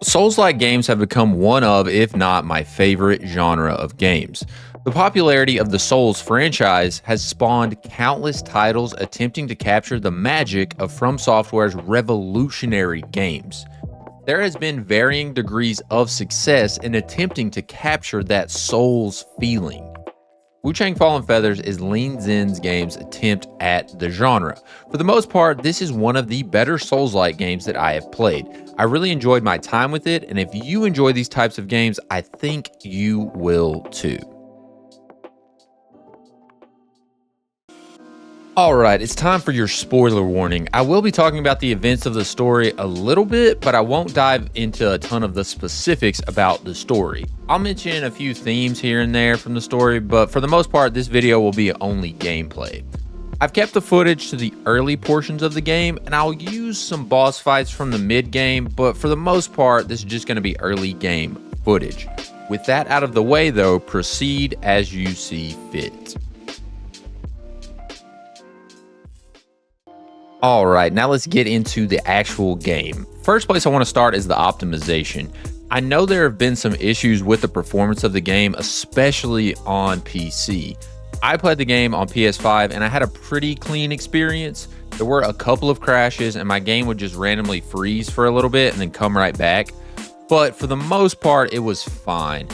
Souls-like games have become one of, if not my favorite genre of games. The popularity of the Souls franchise has spawned countless titles attempting to capture the magic of From Software's revolutionary games. There has been varying degrees of success in attempting to capture that Souls feeling. Wuchang Fallen Feathers is Lean Zen's game's attempt at the genre. For the most part, this is one of the better Souls-like games that I have played. I really enjoyed my time with it, and if you enjoy these types of games, I think you will too. Alright, it's time for your spoiler warning. I will be talking about the events of the story a little bit, but I won't dive into a ton of the specifics about the story. I'll mention a few themes here and there from the story, but for the most part, this video will be only gameplay. I've kept the footage to the early portions of the game, and I'll use some boss fights from the mid-game, but for the most part, this is just going to be early game footage. With that out of the way though, proceed as you see fit. All right, now let's get into the actual game. First place I want to start is the optimization. I know there have been some issues with the performance of the game, especially on PC. I played the game on PS5 and I had a pretty clean experience. There were a couple of crashes and my game would just randomly freeze for a little bit and then come right back. But for the most part, it was fine.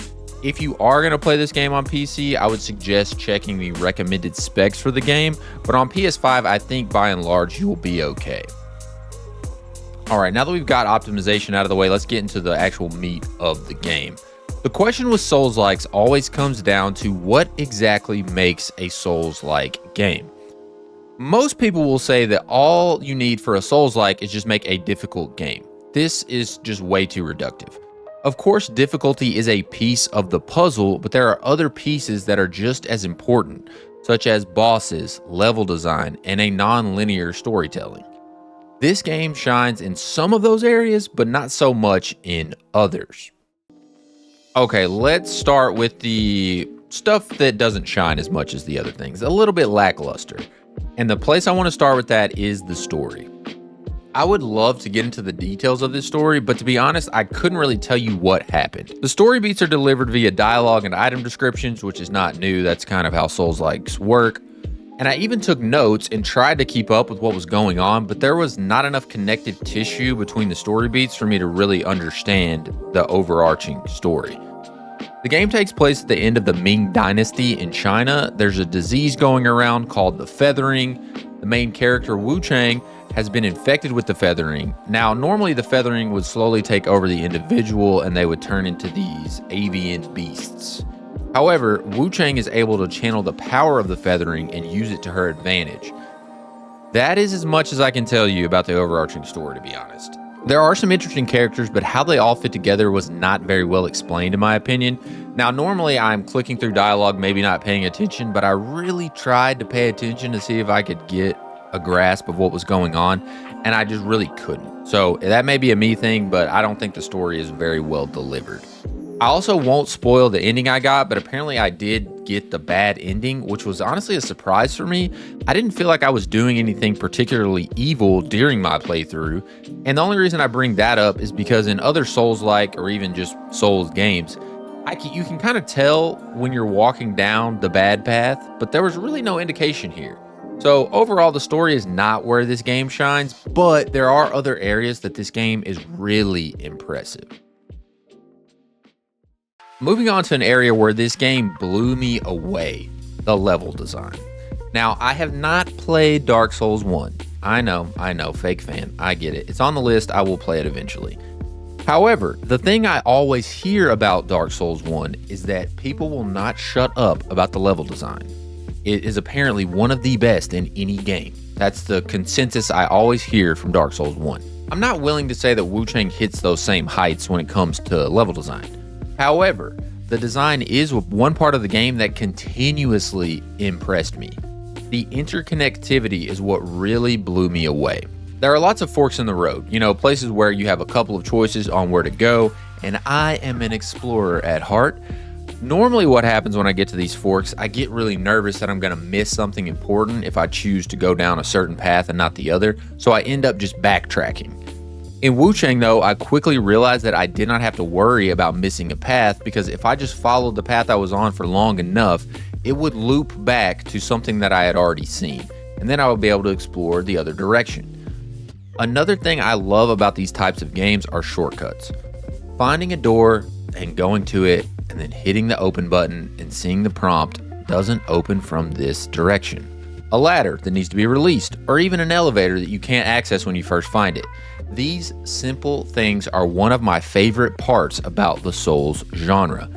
If you are going to play this game on PC, I would suggest checking the recommended specs for the game, but on PS5, I think by and large, you will be okay. All right, now that we've got optimization out of the way, let's get into the actual meat of the game. The question with Souls-likes always comes down to what exactly makes a Souls-like game. Most people will say that all you need for a Souls-like is just make a difficult game. This is just way too reductive. Of course, difficulty is a piece of the puzzle, but there are other pieces that are just as important, such as bosses, level design, and a non-linear storytelling. This game shines in some of those areas, but not so much in others. Okay, let's start with the stuff that doesn't shine as much as the other things, a little bit lackluster. And the place I want to start with that is the story. I would love to get into the details of this story, but to be honest, I couldn't really tell you what happened. The story beats are delivered via dialogue and item descriptions, which is not new. That's kind of how Souls-likes work. And I even took notes and tried to keep up with what was going on, but there was not enough connective tissue between the story beats for me to really understand the overarching story. The game takes place at the end of the Ming Dynasty in China. There's a disease going around called the feathering. The main character, Wuchang, has been infected with the feathering. Now, normally the feathering would slowly take over the individual and they would turn into these avian beasts. However, Wuchang is able to channel the power of the feathering and use it to her advantage. That is as much as I can tell you about the overarching story, to be honest. There are some interesting characters, but how they all fit together was not very well explained in my opinion. Now, normally I'm clicking through dialogue, maybe not paying attention, but I really tried to pay attention to see if I could get a grasp of what was going on, and I just really couldn't. So that may be a me thing, but I don't think the story is very well delivered. I also won't spoil the ending I got, but apparently I did get the bad ending, which was honestly a surprise for me. I didn't feel like I was doing anything particularly evil during my playthrough, and the only reason I bring that up is because in other Souls-like or even just Souls games, you can kind of tell when you're walking down the bad path, but there was really no indication here. So overall, the story is not where this game shines, but there are other areas that this game is really impressive. Moving on to an area where this game blew me away, the level design. Now, I have not played Dark Souls 1. I know, fake fan, I get it. It's on the list, I will play it eventually. However, the thing I always hear about Dark Souls 1 is that people will not shut up about the level design. It is apparently one of the best in any game. That's the consensus I always hear from Dark Souls 1. I'm not willing to say that Wuchang hits those same heights when it comes to level design. However, the design is one part of the game that continuously impressed me. The interconnectivity is what really blew me away. There are lots of forks in the road, places where you have a couple of choices on where to go, and I am an explorer at heart. Normally what happens when I get to these forks, I get really nervous that I'm going to miss something important if I choose to go down a certain path and not the other, so I end up just backtracking. In Wuchang, though, I quickly realized that I did not have to worry about missing a path because if I just followed the path I was on for long enough, it would loop back to something that I had already seen, and then I would be able to explore the other direction. Another thing I love about these types of games are shortcuts. Finding a door and going to it, and then hitting the open button and seeing the prompt doesn't open from this direction. A ladder that needs to be released, or even an elevator that you can't access when you first find it. These simple things are one of my favorite parts about the Souls genre.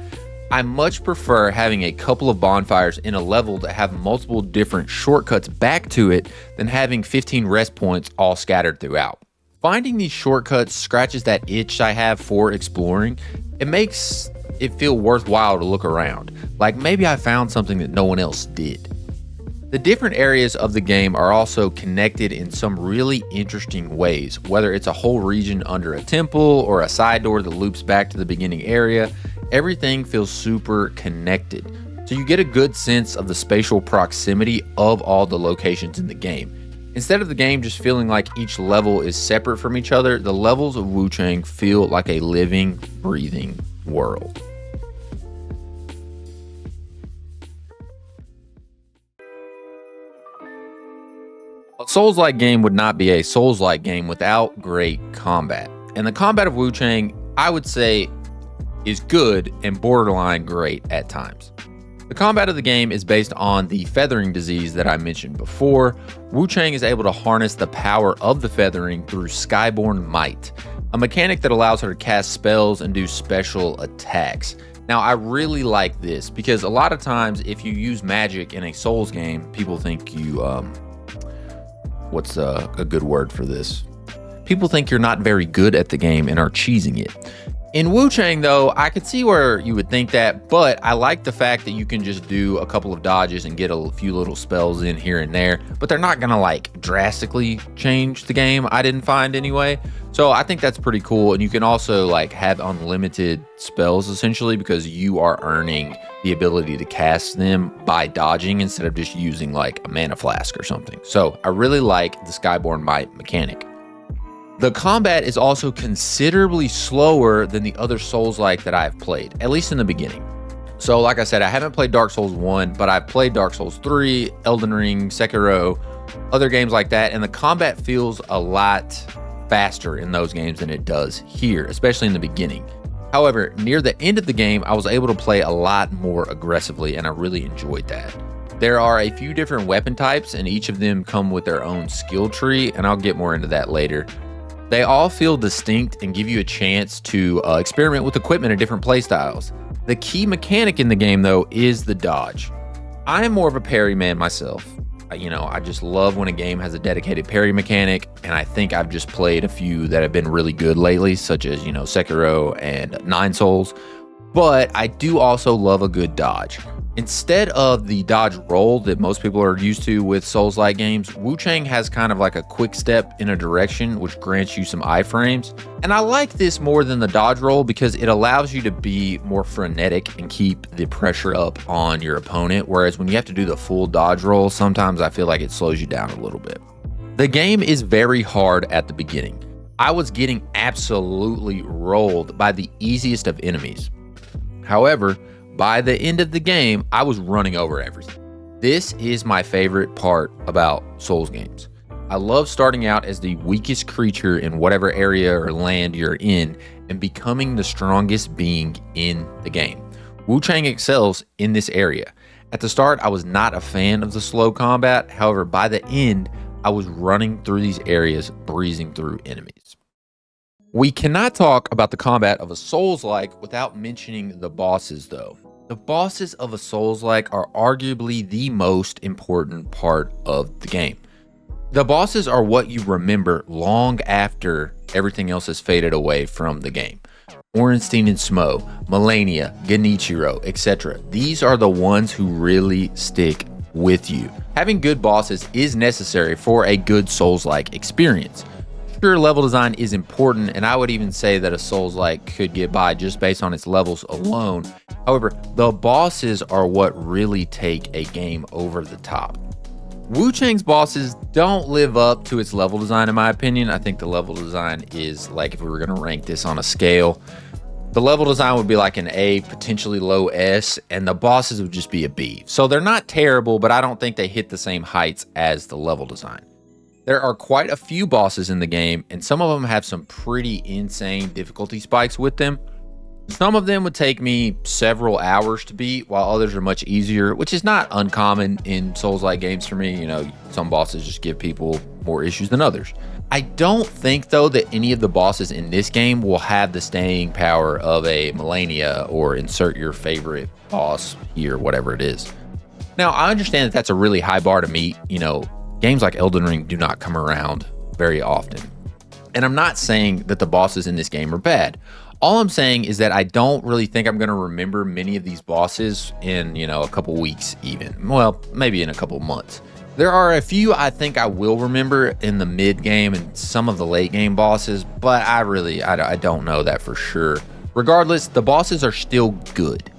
I much prefer having a couple of bonfires in a level that have multiple different shortcuts back to it than having 15 rest points all scattered throughout. Finding these shortcuts scratches that itch I have for exploring. It makes it feel worthwhile to look around, like maybe I found something that no one else did. The different areas of the game are also connected in some really interesting ways, whether it's a whole region under a temple or a side door that loops back to the beginning area. Everything feels super connected, so you get a good sense of the spatial proximity of all the locations in the game. Instead of the game just feeling like each level is separate from each other, the levels of Wuchang feel like a living, breathing world. A Souls-like game would not be a Souls-like game without great combat. And the combat of Wuchang, I would say, is good and borderline great at times. The combat of the game is based on the feathering disease that I mentioned before. Wuchang is able to harness the power of the feathering through Skyborn Might, a mechanic that allows her to cast spells and do special attacks. Now, I really like this because a lot of times if you use magic in a Souls game, people think you, what's a good word for this? People think you're not very good at the game and are cheesing it. In Wuchang, though, I could see where you would think that, but I like the fact that you can just do a couple of dodges and get a few little spells in here and there, but they're not gonna like drastically change the game, I didn't find anyway. So I think that's pretty cool, and you can also like have unlimited spells essentially because you are earning the ability to cast them by dodging instead of just using like a mana flask or something. So I really like the Skyborn Might mechanic. The combat is also considerably slower than the other Souls-like that I've played, at least in the beginning. So like I said, I haven't played Dark Souls 1, but I've played Dark Souls 3, Elden Ring, Sekiro, other games like that, and the combat feels a lot faster in those games than it does here, especially in the beginning. However, near the end of the game, I was able to play a lot more aggressively, and I really enjoyed that. There are a few different weapon types, and each of them come with their own skill tree, and I'll get more into that later. They all feel distinct and give you a chance to experiment with equipment and different playstyles. The key mechanic in the game, though, is the dodge. I am more of a parry man myself. I just love when a game has a dedicated parry mechanic, and I think I've just played a few that have been really good lately, such as, Sekiro and Nine Souls. But I do also love a good dodge. Instead of the dodge roll that most people are used to with Souls-like games, Wuchang has kind of like a quick step in a direction which grants you some iframes. And I like this more than the dodge roll because it allows you to be more frenetic and keep the pressure up on your opponent, whereas when you have to do the full dodge roll, sometimes I feel like it slows you down a little bit. The game is very hard at the beginning. I was getting absolutely rolled by the easiest of enemies. However, by the end of the game, I was running over everything. This is my favorite part about Souls games. I love starting out as the weakest creature in whatever area or land you're in and becoming the strongest being in the game. Wuchang excels in this area. At the start, I was not a fan of the slow combat. However, by the end, I was running through these areas, breezing through enemies. We cannot talk about the combat of a Souls-like without mentioning the bosses, though. The bosses of a Souls-like are arguably the most important part of the game. The bosses are what you remember long after everything else has faded away from the game. Ornstein and Smo, Melania, Genichiro, etc. These are the ones who really stick with you. Having good bosses is necessary for a good Souls-like experience. Sure, level design is important, and I would even say that a Souls-like could get by just based on its levels alone. However, the bosses are what really take a game over the top. Wuchang's bosses don't live up to its level design, in my opinion. I think the level design is like, if we were going to rank this on a scale, the level design would be like an A, potentially low S, and the bosses would just be a B. So they're not terrible, but I don't think they hit the same heights as the level design. There are quite a few bosses in the game, and some of them have some pretty insane difficulty spikes with them. Some of them would take me several hours to beat, while others are much easier, which is not uncommon in Souls-like games for me. You know, some bosses just give people more issues than others. I don't think, though, that any of the bosses in this game will have the staying power of a Millennia or insert your favorite boss here, whatever it is. Now, I understand that that's a really high bar to meet. You know, games like Elden Ring do not come around very often. And I'm not saying that the bosses in this game are bad. All I'm saying is that I don't really think I'm going to remember many of these bosses in, a couple weeks even. Well, maybe in a couple months. There are a few I think I will remember in the mid game and some of the late game bosses, but I don't know that for sure. Regardless, the bosses are still good.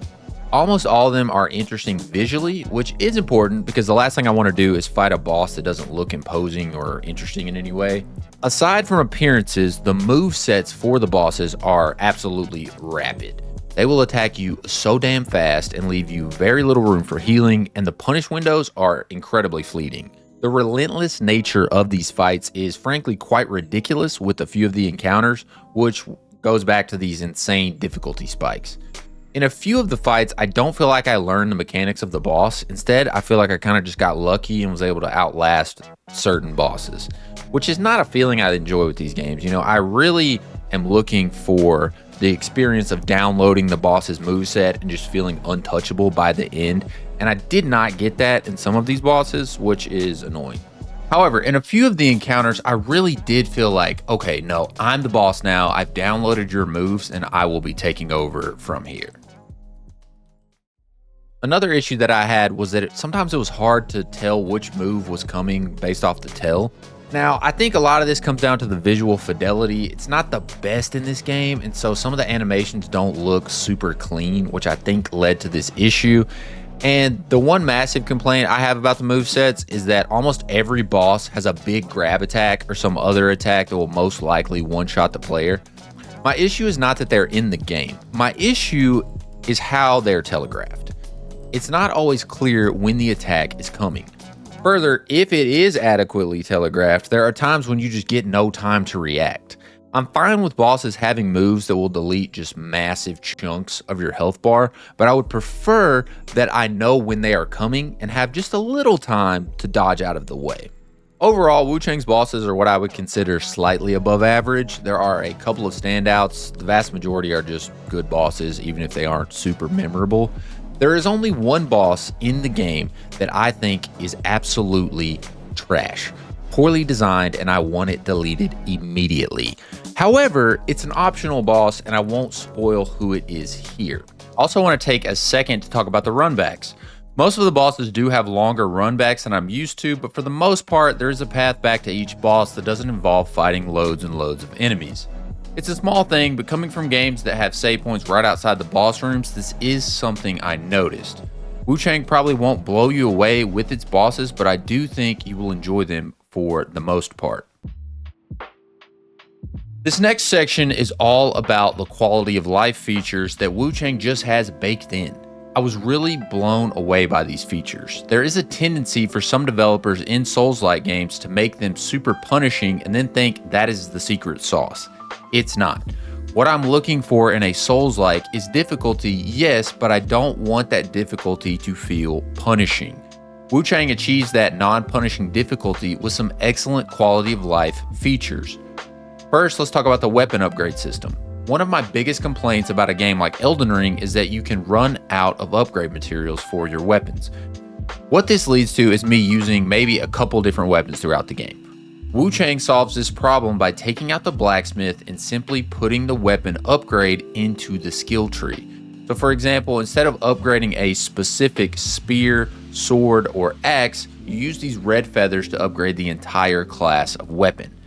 Almost all of them are interesting visually, which is important because the last thing I want to do is fight a boss that doesn't look imposing or interesting in any way. Aside from appearances, the move sets for the bosses are absolutely rapid. They will attack you so damn fast and leave you very little room for healing, and the punish windows are incredibly fleeting. The relentless nature of these fights is frankly quite ridiculous with a few of the encounters, which goes back to these insane difficulty spikes. In a few of the fights, I don't feel like I learned the mechanics of the boss. Instead, I feel like I kind of just got lucky and was able to outlast certain bosses, which is not a feeling I enjoy with these games. I really am looking for the experience of downloading the boss's moveset and just feeling untouchable by the end, and I did not get that in some of these bosses, which is annoying. However, in a few of the encounters, I really did feel like, okay, no, I'm the boss now. I've downloaded your moves and I will be taking over from here. Another issue that I had was that sometimes it was hard to tell which move was coming based off the tell. Now, I think a lot of this comes down to the visual fidelity. It's not the best in this game, and so some of the animations don't look super clean, which I think led to this issue. And the one massive complaint I have about the movesets is that almost every boss has a big grab attack or some other attack that will most likely one-shot the player. My issue is not that they're in the game. My issue is how they're telegraphed. It's not always clear when the attack is coming. Further, if it is adequately telegraphed, there are times when you just get no time to react. I'm fine with bosses having moves that will delete just massive chunks of your health bar, but I would prefer that I know when they are coming and have just a little time to dodge out of the way. Overall, Wuchang's bosses are what I would consider slightly above average. There are a couple of standouts. The vast majority are just good bosses, even if they aren't super memorable. There is only one boss in the game that I think is absolutely trash, poorly designed, and I want it deleted immediately. However, it's an optional boss, and I won't spoil who it is here. Also want to take a second to talk about the runbacks. Most of the bosses do have longer runbacks than I'm used to, but for the most part, there is a path back to each boss that doesn't involve fighting loads and loads of enemies. It's a small thing, but coming from games that have save points right outside the boss rooms, this is something I noticed. Wuchang probably won't blow you away with its bosses, but I do think you will enjoy them for the most part. This next section is all about the quality of life features that Wuchang just has baked in. I was really blown away by these features. There is a tendency for some developers in Souls-like games to make them super punishing and then think that is the secret sauce. It's not. What I'm looking for in a Souls-like is difficulty, yes, but I don't want that difficulty to feel punishing. Wuchang achieves that non-punishing difficulty with some excellent quality of life features. First, let's talk about the weapon upgrade system. One of my biggest complaints about a game like Elden Ring is that you can run out of upgrade materials for your weapons. What this leads to is me using maybe a couple different weapons throughout the game. Wuchang solves this problem by taking out the blacksmith and simply putting the weapon upgrade into the skill tree. So for example, instead of upgrading a specific spear, sword, or axe, you use these red feathers to upgrade the entire class of weapon.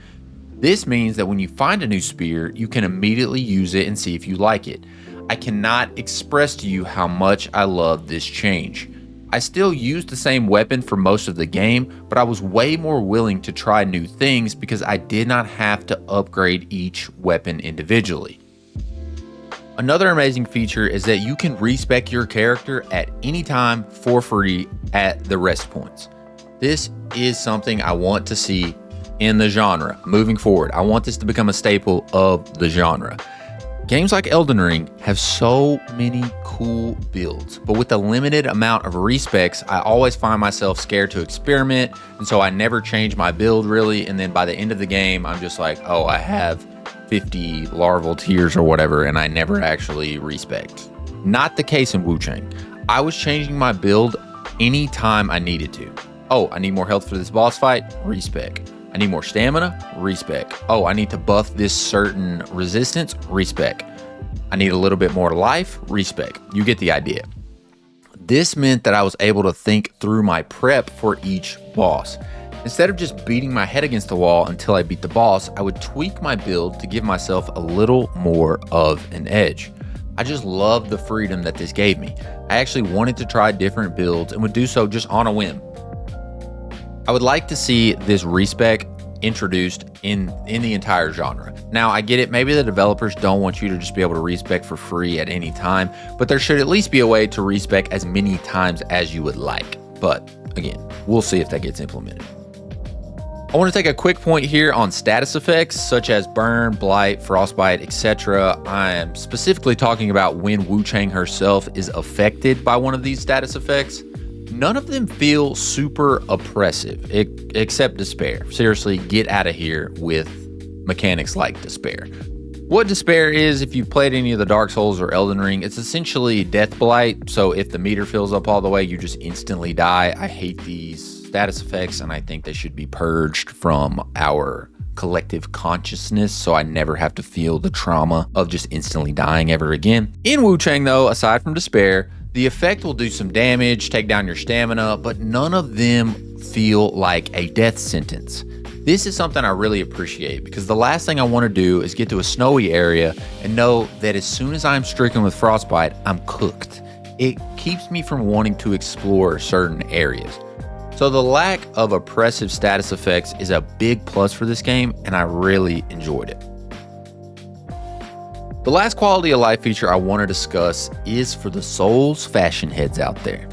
This means that when you find a new spear, you can immediately use it and see if you like it. I cannot express to you how much I love this change. I still used the same weapon for most of the game, but I was way more willing to try new things because I did not have to upgrade each weapon individually. Another amazing feature is that you can respec your character at any time for free at the rest points. This is something I want to see in the genre moving forward. I want this to become a staple of the genre. Games like Elden Ring have so many cool builds, but with the limited amount of respecs, I always find myself scared to experiment, and so I never change my build really, and then by the end of the game, I'm just like, oh, I have 50 larval tears or whatever, and I never actually respect. Not the case in Wuchang. I was changing my build anytime I needed to. Oh, I need more health for this boss fight? Respec. I need more stamina? Respec. Oh, I need to buff this certain resistance? Respec. I need a little bit more life? Respec. You get the idea. This meant that I was able to think through my prep for each boss. Instead of just beating my head against the wall until I beat the boss, I would tweak my build to give myself a little more of an edge. I just loved the freedom that this gave me. I actually wanted to try different builds and would do so just on a whim. I would like to see this respec introduced in the entire genre. Now, I get it, maybe the developers don't want you to just be able to respec for free at any time, but there should at least be a way to respec as many times as you would like. But again, we'll see if that gets implemented. I want to take a quick point here on status effects such as burn, blight, frostbite, etc. I am specifically talking about when Wuchang herself is affected by one of these status effects. None of them feel super oppressive, except despair. Seriously, get out of here with mechanics like despair. What despair is, if you've played any of the Dark Souls or Elden Ring, it's essentially death blight. So if the meter fills up all the way, you just instantly die. I hate these status effects, and I think they should be purged from our collective consciousness so I never have to feel the trauma of just instantly dying ever again. In Wuchang though, aside from despair, the effect will do some damage, take down your stamina, but none of them feel like a death sentence. This is something I really appreciate because the last thing I want to do is get to a snowy area and know that as soon as I'm stricken with frostbite, I'm cooked. It keeps me from wanting to explore certain areas. So the lack of oppressive status effects is a big plus for this game, and I really enjoyed it. The last quality of life feature I want to discuss is for the Souls fashion heads out there.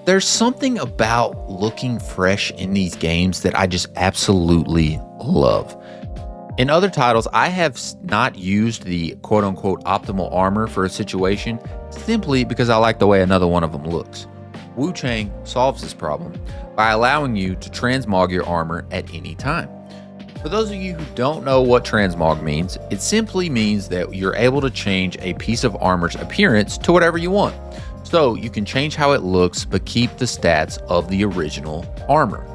There's something about looking fresh in these games that I just absolutely love. In other titles, I have not used the quote-unquote optimal armor for a situation simply because I like the way another one of them looks. Wuchang solves this problem by allowing you to transmog your armor at any time. For those of you who don't know what transmog means, it simply means that you're able to change a piece of armor's appearance to whatever you want. So you can change how it looks, but keep the stats of the original armor.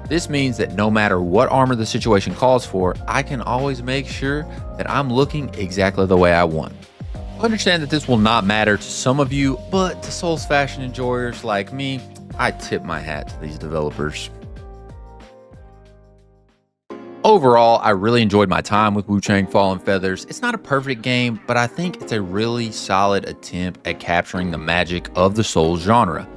This means that no matter what armor the situation calls for, I can always make sure that I'm looking exactly the way I want. I understand that this will not matter to some of you, but to Souls fashion enjoyers like me, I tip my hat to these developers. Overall, I really enjoyed my time with Wuchang Fallen Feathers. It's not a perfect game, but I think it's a really solid attempt at capturing the magic of the Souls genre.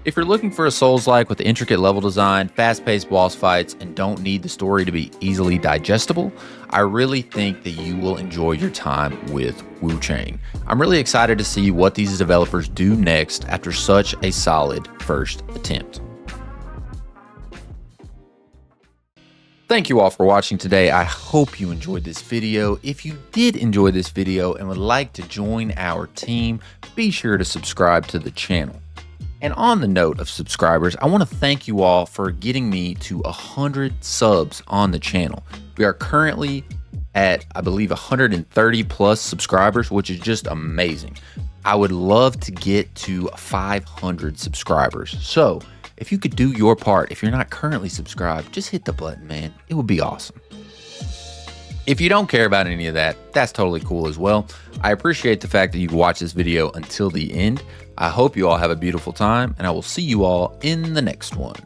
If you're looking for a Souls-like with intricate level design, fast-paced boss fights, and don't need the story to be easily digestible, I really think that you will enjoy your time with Wuchang. I'm really excited to see what these developers do next after such a solid first attempt. Thank you all for watching today. I hope you enjoyed this video. If you did enjoy this video and would like to join our team, be sure to subscribe to the channel. And on the note of subscribers, I want to thank you all for getting me to 100 subs on the channel. We are currently at, I believe, 130 plus subscribers, which is just amazing. I would love to get to 500 subscribers. So if you could do your part, if you're not currently subscribed, just hit the button, man. It would be awesome. If you don't care about any of that, that's totally cool as well. I appreciate the fact that you've watched this video until the end. I hope you all have a beautiful time, and I will see you all in the next one.